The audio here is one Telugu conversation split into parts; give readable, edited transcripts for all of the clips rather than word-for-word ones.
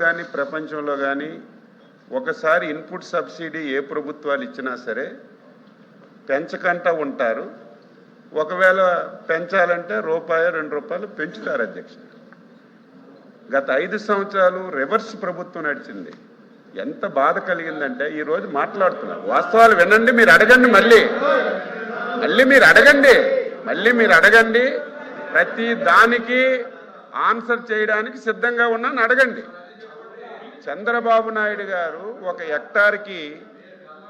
కానీ ప్రపంచంలో కానీ ఒకసారి ఇన్పుట్ సబ్సిడీ ఏ ప్రభుత్వాలు ఇచ్చినా సరే పెంచకుండా ఉంటారు. ఒకవేళ పెంచాలంటే రూపాయి 2 రూపాయలు పెంచుతారు అధ్యక్ష. గత 5 సంవత్సరాలు రివర్స్ ప్రభుత్వం నడిచింది. ఎంత బాధ కలిగిందంటే ఈరోజు మాట్లాడుతున్నారు. వాస్తవాలు వినండి, మీరు అడగండి, మళ్ళీ మీరు అడగండి. ప్రతి దానికి ఆన్సర్ చేయడానికి సిద్ధంగా ఉన్నాను, అడగండి. చంద్రబాబు నాయుడు గారు 1 హెక్టార్కి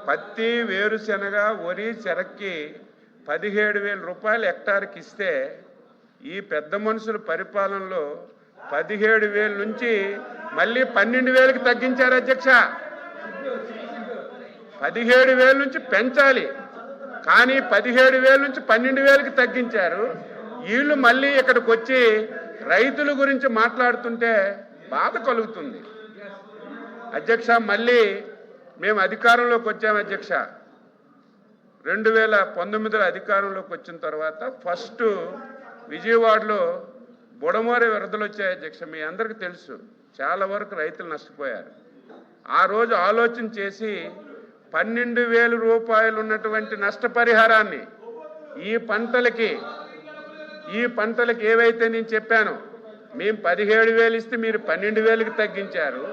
పత్తి, వేరుశెనగ, వరి, చెరక్కి 17,000 రూపాయలు హెక్టార్కి ఇస్తే ఈ పెద్ద మనుషుల పరిపాలనలో 17,000 నుంచి మళ్ళీ 12,000కి తగ్గించారు అధ్యక్ష. 17,000 నుంచి పెంచాలి, కానీ 17,000 నుంచి 12,000కి తగ్గించారు. వీళ్ళు మళ్ళీ ఇక్కడికి వచ్చి రైతుల గురించి మాట్లాడుతుంటే బాధ కలుగుతుంది అధ్యక్ష. మళ్ళీ మేము అధికారంలోకి వచ్చాము అధ్యక్ష. 2019లో అధికారంలోకి వచ్చిన తర్వాత ఫస్ట్ విజయవాడలో బుడమోరే వరదలు వచ్చాయి అధ్యక్ష. మీ అందరికీ తెలుసు, చాలా వరకు రైతులు నష్టపోయారు. ఆ రోజు ఆలోచన చేసి 12,000 రూపాయలు ఉన్నటువంటి నష్టపరిహారాన్ని ఈ పంటలకి ఏవైతే నేను చెప్పానో, మేము 17,000 ఇస్తే మీరు 12,000కి తగ్గించారు.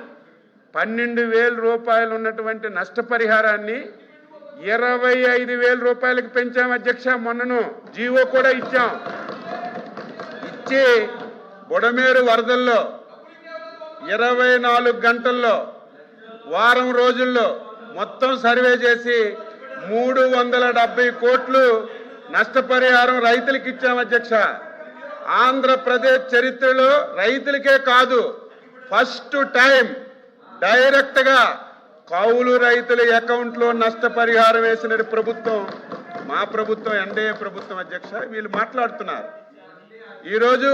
12,000 రూపాయలు ఉన్నటువంటి నష్టపరిహారాన్ని 25,000 రూపాయలకు పెంచాం అధ్యక్ష. మొన్నను జీవో కూడా ఇచ్చాం. ఇచ్చి బుడమేరు వరదల్లో 24 గంటల్లో, వారం రోజుల్లో మొత్తం సర్వే చేసి 370 కోట్లు నష్టపరిహారం రైతులకు ఇచ్చాం అధ్యక్ష. ఆంధ్రప్రదేశ్ చరిత్రలో రైతులకే కాదు, ఫస్ట్ టైం డైరెక్ట్గా కౌలు రైతుల అకౌంట్లో నష్టపరిహారం వేసిన ప్రభుత్వం మా ప్రభుత్వం, ఎన్డీఏ ప్రభుత్వం అధ్యక్ష. వీళ్ళు మాట్లాడుతున్నారు. ఈరోజు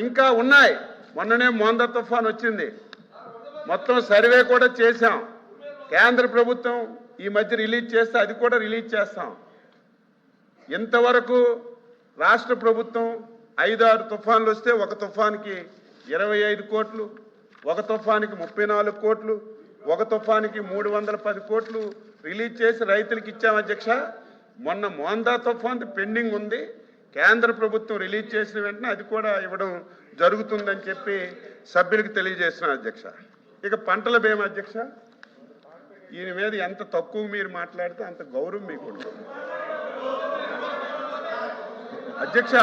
ఇంకా ఉన్నాయి. మొన్ననే మోందా తుఫాన్ వచ్చింది, మొత్తం సర్వే కూడా చేశాం. కేంద్ర ప్రభుత్వం ఈ మధ్య రిలీజ్ చేస్తే అది కూడా రిలీజ్ చేస్తాం. ఇంతవరకు రాష్ట్ర ప్రభుత్వం 5-6 తుఫాన్లు వస్తే ఒక తుఫాన్కి 25 కోట్లు, ఒక తుఫానికి 34 కోట్లు, ఒక తుఫానికి 310 కోట్లు రిలీజ్ చేసి రైతులకు ఇచ్చాం అధ్యక్ష. మొన్న మోందా తుఫాన్ పెండింగ్ ఉంది, కేంద్ర ప్రభుత్వం రిలీజ్ చేసిన వెంటనే అది కూడా ఇవ్వడం జరుగుతుందని చెప్పి సభ్యులకు తెలియజేస్తున్నాను అధ్యక్ష. ఇక పంటల బీమా అధ్యక్ష, ఈయన మీద ఎంత తక్కువ మీరు మాట్లాడితే అంత గౌరవం మీకు ఉంటుంది అధ్యక్ష.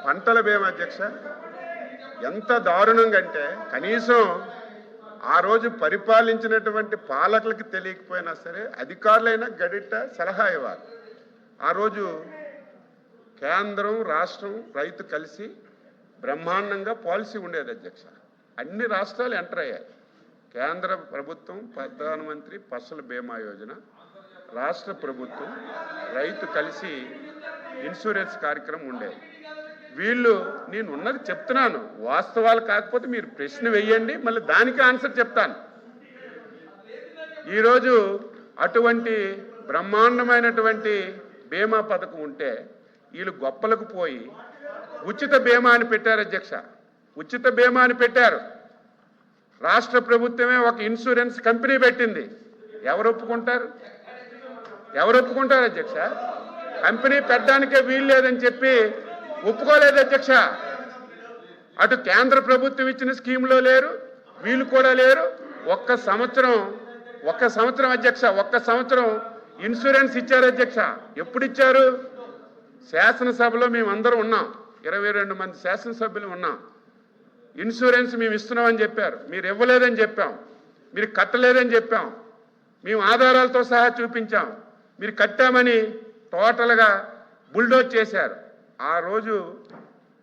పంటల బీమా అధ్యక్ష ఎంత దారుణంగా అంటే, కనీసం ఆ రోజు పరిపాలించినటువంటి పాలకులకి తెలియకపోయినా సరే అధికారులైనా గడిట సలహా ఇవ్వాలి. ఆ రోజు కేంద్రం, రాష్ట్రం, రైతు కలిసి బ్రహ్మాండంగా పాలసీ ఉండేది అధ్యక్ష. అన్ని రాష్ట్రాలు ఎంటర్ అయ్యాయి. కేంద్ర ప్రభుత్వం ప్రధానమంత్రి ఫసల్ బీమా యోజన, రాష్ట్ర ప్రభుత్వం, రైతు కలిసి ఇన్సూరెన్స్ కార్యక్రమం ఉండేది. వీళ్ళు, నేను ఉన్నది చెప్తున్నాను, వాస్తవాలు కాకపోతే మీరు ప్రశ్న వేయండి, మళ్ళీ దానికి ఆన్సర్ చెప్తాను. ఈరోజు అటువంటి బ్రహ్మాండమైనటువంటి బీమా పథకం ఉంటే వీళ్ళు గొప్పలకు పోయి ఉచిత బీమా అని పెట్టారు అధ్యక్ష. ఉచిత బీమా అని పెట్టారు. రాష్ట్ర ప్రభుత్వమే ఒక ఇన్సూరెన్స్ కంపెనీ పెట్టింది. ఎవరు ఒప్పుకుంటారు అధ్యక్ష? కంపెనీ పెట్టడానికే వీలు లేదని చెప్పి ఒప్పుకోలేదు అధ్యక్ష. అటు కేంద్ర ప్రభుత్వం ఇచ్చిన స్కీమ్లో లేరు, వీళ్ళు కూడా లేరు. ఒక్క సంవత్సరం అధ్యక్ష, ఒక్క సంవత్సరం ఇన్సూరెన్స్ ఇచ్చారు అధ్యక్ష. ఎప్పుడు ఇచ్చారు? శాసనసభలో మేమందరం ఉన్నాం, 22 మంది శాసనసభ్యులు ఉన్నాం. ఇన్సూరెన్స్ మేము ఇస్తున్నామని చెప్పారు, మీరు ఇవ్వలేదని చెప్పాం, మీరు కట్టలేదని చెప్పాం, మేము ఆధారాలతో సహా చూపించాం. మీరు కట్టామని టోటల్గా బుల్డోజ్ చేశారు. ఆ రోజు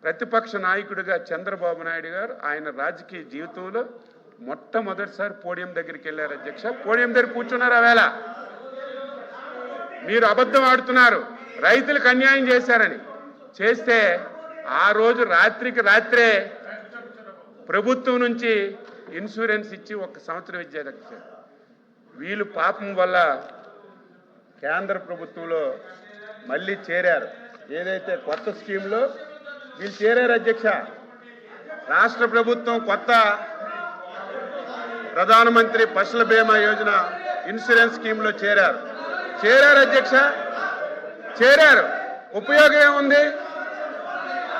ప్రతిపక్ష నాయకుడిగా చంద్రబాబు నాయుడు గారు ఆయన రాజకీయ జీవితంలో మొట్టమొదటిసారి పోడియం దగ్గరికి వెళ్ళారు అధ్యక్ష. పోడియం దగ్గర కూర్చున్నారు. ఆవేళ మీరు అబద్ధం ఆడుతున్నారు, రైతులకు అన్యాయం చేశారని చేస్తే ఆ రోజు రాత్రికి రాత్రే ప్రభుత్వం నుంచి ఇన్సూరెన్స్ ఇచ్చి 1 సంవత్సరం ఇచ్చారు అధ్యక్ష. వీళ్ళు పాపం వల్ల కేంద్ర ప్రభుత్వంలో మళ్ళీ చేరారు. ఏదైతే కొత్త స్కీమ్లో వీళ్ళు చేరారు అధ్యక్ష. రాష్ట్ర ప్రభుత్వం కొత్త ప్రధానమంత్రి ఫసల్ బీమా యోజన ఇన్సూరెన్స్ స్కీమ్ లో చేరారు అధ్యక్ష, చేరారు. ఉపయోగం ఏముంది?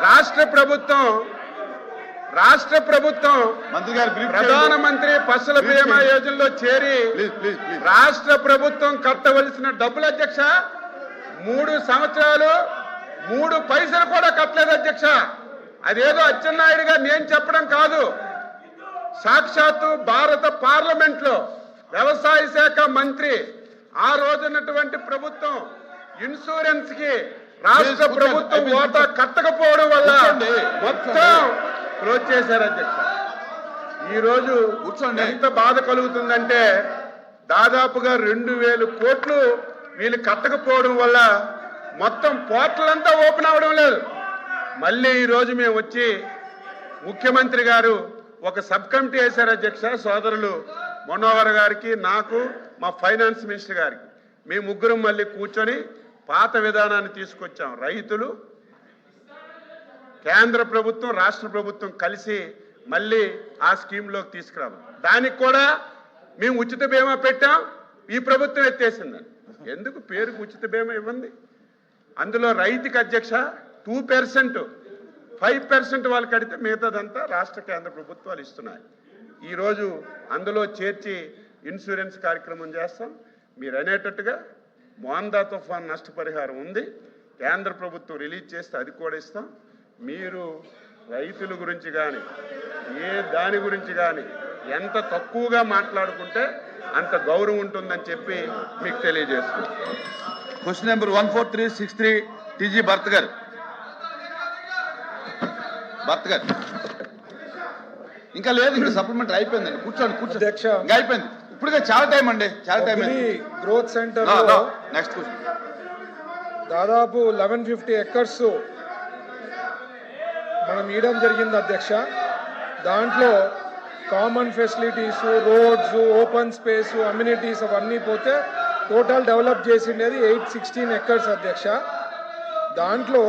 రాష్ట్ర ప్రభుత్వం మంత్రి గారు ప్రధానమంత్రి ఫసల్ బీమా యోజనలో చేరి రాష్ట్ర ప్రభుత్వం కట్టవలసిన డబ్బులు అధ్యక్ష 3 సంవత్సరాలు 3 పైసలు కూడా కట్టలేదు అధ్యక్ష. అదేదో అచ్చెన్నాయుడుగా నేను చెప్పడం కాదు, సాక్షాత్తు భారత పార్లమెంట్ లో వ్యవసాయ శాఖ మంత్రి ఆ రోజున్నటువంటి ప్రభుత్వం ఇన్సూరెన్స్ కి రాష్ట్ర ప్రభుత్వం ఓటా కట్టకపోవడం వల్ల మొత్తం క్లోజ్ చేశారు అధ్యక్ష. ఈ రోజు ఎంత బాధ కలుగుతుందంటే దాదాపుగా 2000 కోట్లు వీళ్ళు కట్టకపోవడం వల్ల మొత్తం పోర్టలంతా ఓపెన్ అవ్వడం లేదు. మళ్ళీ ఈ రోజు మేము వచ్చి ముఖ్యమంత్రి గారు ఒక సబ్ కమిటీ వేశారు అధ్యక్ష. సోదరులు మనోహర్ గారికి, నాకు, మా ఫైనాన్స్ మినిస్టర్ గారికి, మేము ముగ్గురం మళ్ళీ కూర్చొని పాత విధానాన్ని తీసుకొచ్చాం. రైతులు, కేంద్ర ప్రభుత్వం, రాష్ట్ర ప్రభుత్వం కలిసి మళ్ళీ ఆ స్కీమ్లోకి తీసుకురాము. దానికి కూడా మేము ఉచిత బీమా పెట్టాం, ఈ ప్రభుత్వం ఎత్తేసిందని. ఎందుకు పేరుకు ఉచిత బీమా ఇవ్వండి? అందులో రైతుకి అధ్యక్ష 2%, 5% వాళ్ళు కడితే మిగతాదంతా రాష్ట్ర కేంద్ర ప్రభుత్వాలు ఇస్తున్నాయి. ఈరోజు అందులో చేర్చి ఇన్సూరెన్స్ కార్యక్రమం చేస్తాం. మీరు అనేటట్టుగా మోందా తుఫాన్ నష్టపరిహారం ఉంది, కేంద్ర ప్రభుత్వం రిలీజ్ చేస్తే అది కూడా ఇస్తాం. మీరు రైతుల గురించి కానీ దాని గురించి కానీ ఎంత తక్కువగా మాట్లాడుకుంటే అంత గౌరవం ఉంటుందని చెప్పి మీకు తెలియజేస్తున్నాం. క్వశ్చన్ నెంబర్ 14363 టీజీ భరత్ గారు. ఇంకా లేదు, ఇంకా సప్లిమెంటరీ అయిపోయిందండి. కూర్చోండి. ఇంకా అయిపోయింది. ఇప్పుడుగా చాలా టైం అండి, చాలా టైం అయింది. Growth centre next question. దాదాపు 1150 ఎకర్స్ మనం ఇవ్వడం జరిగింది అధ్యక్ష. దాంట్లో common facilities, roads, open space, amenities అవన్నీ పోతే టోటల్ డెవలప్ చేసిండేది 816 ఎకర్స్ అధ్యక్ష. దాంట్లో